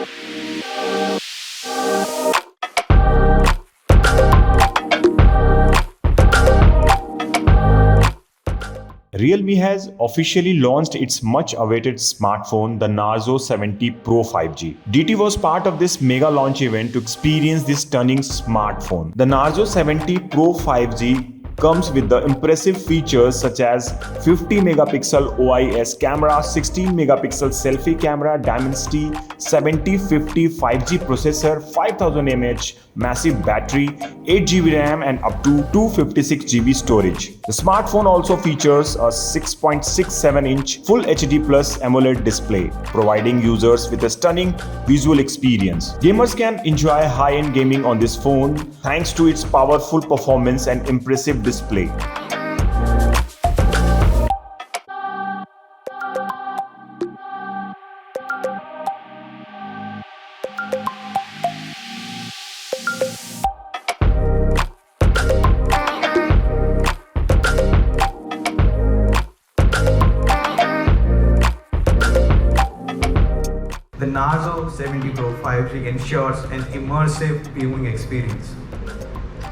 Realme has officially launched its much-awaited smartphone, the NARZO 70 Pro 5G. DT was part of this mega launch event to experience this stunning smartphone. The NARZO 70 Pro 5G comes with the impressive features such as 50 megapixel OIS camera, 16 megapixel selfie camera, Dimensity 7050 5G processor, 5000 mAh massive battery, 8 GB RAM and up to 256 GB storage. The smartphone also features a 6.67-inch Full HD Plus AMOLED display, providing users with a stunning visual experience. Gamers can enjoy high-end gaming on this phone thanks to its powerful performance and impressive display. The NARZO 70 Pro 5G ensures an immersive viewing experience.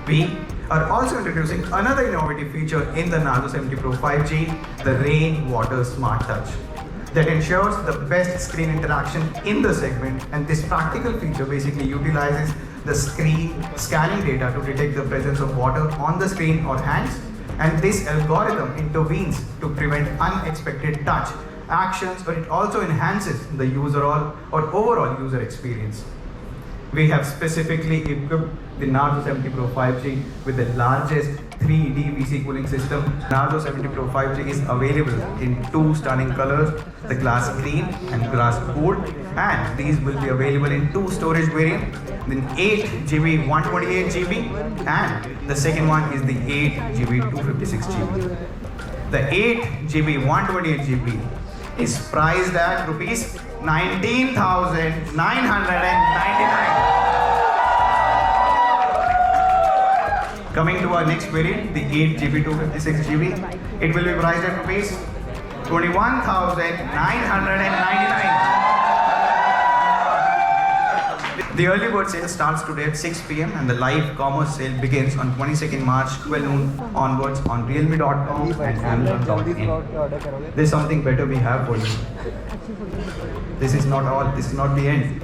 We are also introducing another innovative feature in the NARZO 70 Pro 5G, the Rainwater Smart Touch, that ensures the best screen interaction in the segment, and this practical feature basically utilizes the screen scanning data to detect the presence of water on the screen or hands, and this algorithm intervenes to prevent unexpected touch actions, but it also enhances the overall user experience. We have specifically equipped the NARZO 70 Pro 5G with the largest 3D VC cooling system. NARZO 70 Pro 5G is available in two stunning colors, the glass green and glass gold, and these will be available in two storage variants, the 8GB 128GB and the second one is the 8GB 256GB. The 8GB 128GB is priced at rupees 19,999. Coming to our next variant, the 8GB 256GB, it will be priced at rupees 21,999. The early bird sale starts today at 6 PM and the live commerce sale begins on 22nd March 12 noon onwards on realme.com and amazon.in. There's something better we have for you. This is not all, this is not the end.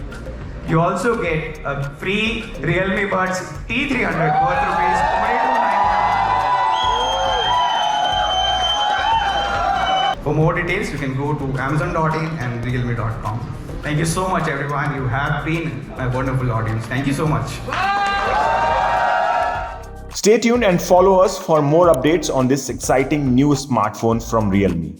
You also get a free Realme Buds T300 worth rupees 2299. For more details, you can go to amazon.in and realme.com. Thank you so much, everyone. You have been my wonderful audience. Thank you so much. Stay tuned and follow us for more updates on this exciting new smartphone from Realme.